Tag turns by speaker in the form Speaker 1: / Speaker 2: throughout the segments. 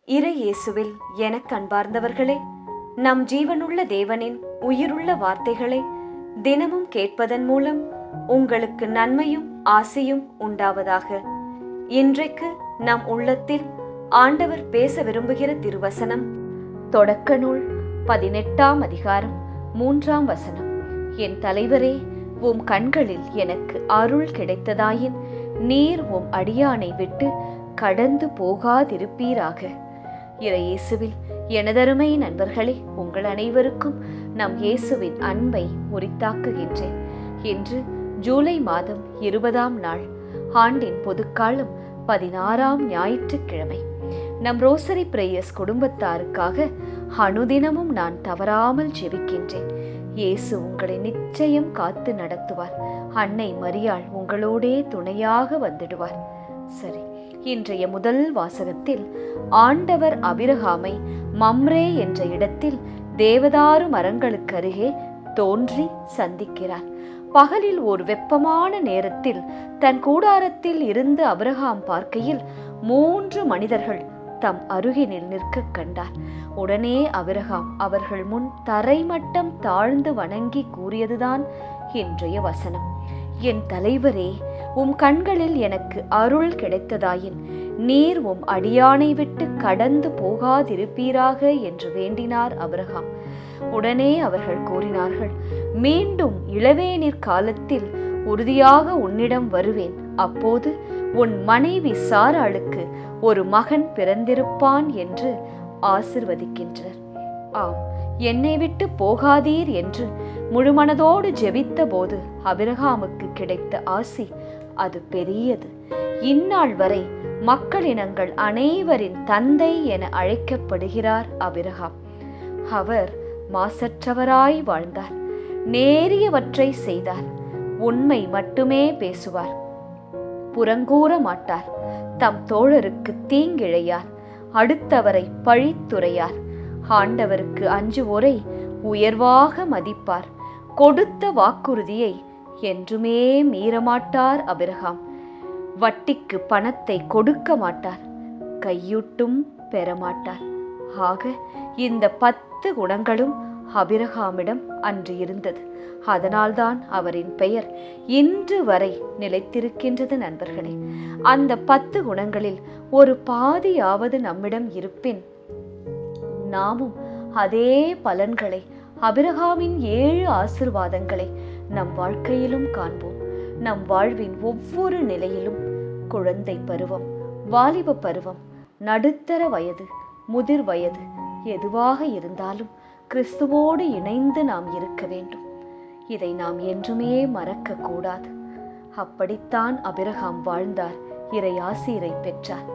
Speaker 1: இறை இயேசுவில் எனக் அன்பார்ந்தவர்களே, நம் ஜீவனுள்ள தேவனின் உயிருள்ள வார்த்தைகளை தினமும் கேட்பதன் மூலம் உங்களுக்கு நன்மையும் ஆசையும் உண்டாவதாக. இன்றைக்கு நம் உள்ளத்தில் ஆண்டவர் பேச விரும்புகிற திருவசனம் தொடக்க நூல் 18ஆம் அதிகாரம் 3ஆம் வசனம். என் தலைவரே, உம் கண்களில் எனக்கு அருள் கிடைத்ததாயின் நீர் உம் அடியானை விட்டு கடந்து போகாதிருப்பீராக. இறை இயேசுவில் எனதருமை நண்பர்களே, உங்கள் அனைவருக்கும் நம் இயேசுவின் அன்பை உரித்தாக்குகின்றேன். இன்று ஜூலை மாதம் 20ஆம் நாள், ஆண்டின் பொதுக்காலம் 16ஆம் ஞாயிற்றுக்கிழமை. நம் ரோசரி பிரேயர்ஸ் குடும்பத்தாருக்காக அனுதினமும் நான் தவறாமல் ஜெபிக்கின்றேன். இயேசு உங்களை நிச்சயம் காத்து நடத்துவார். அன்னை மரியாள் உங்களோடே துணையாக வந்துடுவார். சரி, இன்றைய முதல் வாசகத்தில் ஆண்டவர் அபிரகாமை மம்ரே என்ற இடத்தில் தேவதாரு மரங்களுக்கு அருகே தோன்றி சந்திக்கிறார். பகலில் ஒரு வெப்பமான நேரத்தில் தன் கூடாரத்தில் இருந்து அபிரகாம் பார்க்கையில் 3 மனிதர்கள் தம் அருகினில் நிற்க கண்டார். உடனே அபிரகாம் அவர்கள் முன் தரைமட்டம் தாழ்ந்து வணங்கி கூறியதுதான் இன்றைய வசனம். என் தலைவரே, உம் கண்களில் எனக்கு அருள் கிடைத்ததாயின் நீர் உம் அடியானை விட்டு கடந்து போகாதிருப்பீராக என்று வேண்டினார் அபிரகாம். உடனே அவர்கள் கூறினார்கள், மீண்டும் இளவேனிற் காலத்தில் உறுதியாக உன்னிடம் வருவேன். அப்போது உன் மனைவி சாராளுக்கு ஒரு மகன் பிறந்திருப்பான் என்று ஆசிர்வதிக்கின்றனர். ஆம், என்னை விட்டு போகாதீர் என்று முழுமனதோடு ஜெபித்த போது அபிரகாமுக்கு கிடைத்த ஆசி அது பெரியது. இந்நாள் வரை மக்களினங்கள் அனைவரின் தந்தை என அழைக்கப்படுகிறார் அபிரகாம். அவர் மாசற்றவராய் வாழ்ந்தார், நேரியவற்றை செய்தார், உண்மை மட்டுமே பேசுவார், புறங்கூற மாட்டார், தம் தோழருக்கு தீங்கிழையார், அடுத்தவரை பழித்துரையார், ஆண்டவருக்கு அஞ்சுவோரை உயர்வாக மதிப்பார், கொடுத்த வாக்குறுதியை என்றுமே மீறமாட்டார் அபிரகாம். வட்டிக்கு பணத்தை கொடுக்க மாட்டார், கையூட்டும் பெறமாட்டார். ஆக இந்த 10 குணங்களும் அபிரகாமிடம் அன்று இருந்தது. அதனால்தான் அவரின் பெயர் இன்று வரை நிலைத்திருக்கின்றது. நண்பர்களே, அந்த 10 குணங்களில் ஒரு பாதியாவது நம்மிடம் இருப்பின் நாமும் அதே பலன்களை, அபிரகாமின் 7 ஆசீர்வாதங்களை நம் வாழ்க்கையிலும் காண்போம். நம் வாழ்வின் ஒவ்வொரு நிலையிலும், குழந்தை பருவம், வாலிப பருவம், நடுத்தர வயது, முதிர் வயது, எதுவாக இருந்தாலும் கிறிஸ்துவோடு இணைந்து நாம் இருக்க வேண்டும். இதை நாம் என்றுமே மறக்க கூடாது. அப்படித்தான் அபிரகாம் வாழ்ந்தார், இறை ஆசீரை பெற்றார்.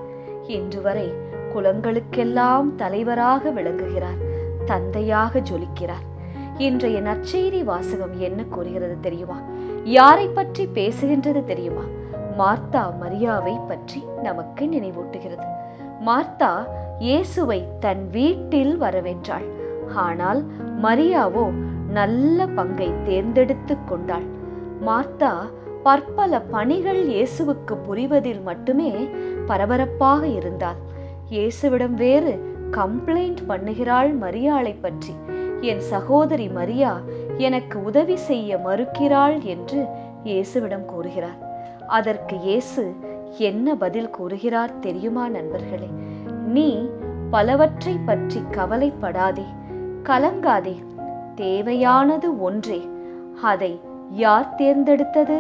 Speaker 1: இன்று வரை குலங்களுக்கெல்லாம் தலைவராக விளங்குகிறார், தந்தையாக ஜொலிக்கிறார். இன்றைய நற்செய்தி வாசகம் என்ன கூறுகிறது தெரியுமா? யாரை பற்றி பேசுகின்றது தெரியுமா? மார்த்தா மரியாவை பற்றி நமக்கு நினைவூட்டுகிறது. மார்த்தா இயேசுவை தன் வீட்டில் வரவேற்றாள். ஆனால் மரியாவோ நல்ல பங்கை தேர்ந்தெடுத்து கொண்டாள். மார்த்தா பற்பல பணிகள் இயேசுவுக்கு புரிவதில் மட்டுமே பரபரப்பாக இருந்தாள். இயேசுவிடம் வேறு கம்ப்ளைண்ட் பண்ணுகிறாள் மரியாளை பற்றி. என் சகோதரி மரியா எனக்கு உதவி செய்ய மறுக்கிறாள் என்று இயேசுவிடம் கூறுகிறார். அதற்கு இயேசு என்ன பதில் கூறுகிறார் தெரியுமா நண்பர்களே? நீ பலவற்றை பற்றி கவலைப்படாதே, கலங்காதே, தேவையானது ஒன்றே. அதை யார் தேர்ந்தெடுத்தது?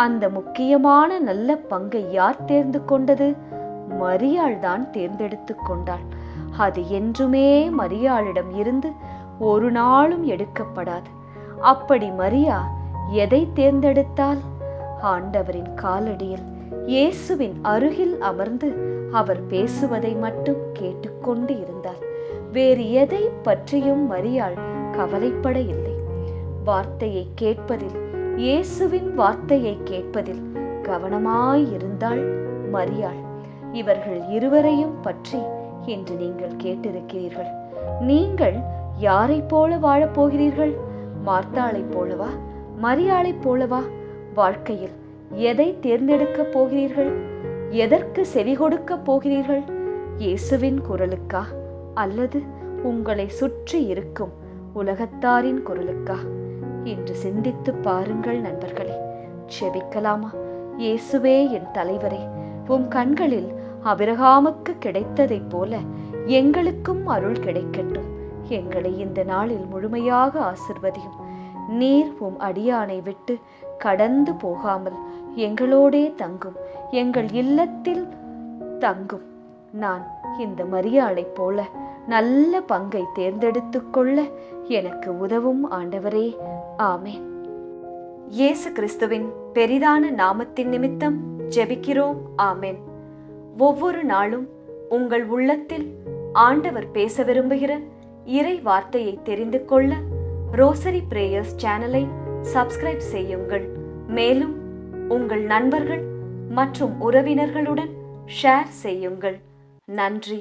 Speaker 1: அந்த முக்கியமான நல்ல பங்கை யார் தேர்ந்து கொண்டது? மரியாள் தான் தேர்ந்தெடுத்து கொண்டாள். அது என்றுமே மரியாளிடம் இருந்து ஒரு நாளும் எடுக்கப்படாது. அப்படி மரியா எதை தேர்ந்தெடுத்தால்? ஆண்டவரின் காலடியில் இயேசுவின் அருகில் அமர்ந்து அவர் பேசுவதை மட்டும் கேட்டுக்கொண்டு இருந்தார். வேறு எதை பற்றியும் மரியாள் கவலைப்பட இல்லை. வார்த்தையை கேட்பதில், இயேசுவின் வார்த்தையை கேட்பதில் கவனமாயிருந்தாள் மரியாள். இவர்கள் இருவரையும் பற்றி இன்று நீங்கள் கேட்டிருக்கிறீர்கள். நீங்கள் யாரை போல வாழப்போகிறீர்கள்? மார்த்தாளை போலவா, மரியாளை போலவா? வாழ்க்கையில் எதை தேர்ந்தெடுக்கப் போகிறீர்கள்? எதற்கு செவி கொடுக்க போகிறீர்கள்? இயேசுவின் குரலுக்கா அல்லது உங்களை சுற்றி இருக்கும் உலகத்தாரின் குரலுக்கா என்று சிந்தித்து பாருங்கள் நண்பர்களே. செபிக்கலாமா? இயேசுவே என் தலைவரே, உம் கண்களில் ஆபிரகாமுக்கு கிடைத்ததைப் போல எங்களுக்கும் அருள் கிடைக்கட்டும். எங்களை இந்த நாளில் முழுமையாக ஆசிர்வதியும். நீர் உம் அடியானை விட்டு கடந்து போகாமல் எங்களோடே தங்கும், எங்கள் இல்லத்தில் தங்கும். நான் இந்த மரியாளைப் போல நல்ல பங்கை தேர்ந்தெடுத்து கொள்ள எனக்கு உதவும் ஆண்டவரே. ஆமென். இயேசு கிறிஸ்துவின் பெரிதான நாமத்தின் நிமித்தம் ஜெபிக்கிறோம். ஆமென். ஒவ்வொரு நாளும் உங்கள் உள்ளத்தில் ஆண்டவர் பேச விரும்புகிற இறை வார்த்தையை தெரிந்து கொள்ள ரோசரி பிரேயர்ஸ் சேனலை சப்ஸ்கிரைப் செய்யுங்கள். மேலும் உங்கள் நண்பர்கள் மற்றும் உறவினர்களுடன் ஷேர் செய்யுங்கள். நன்றி.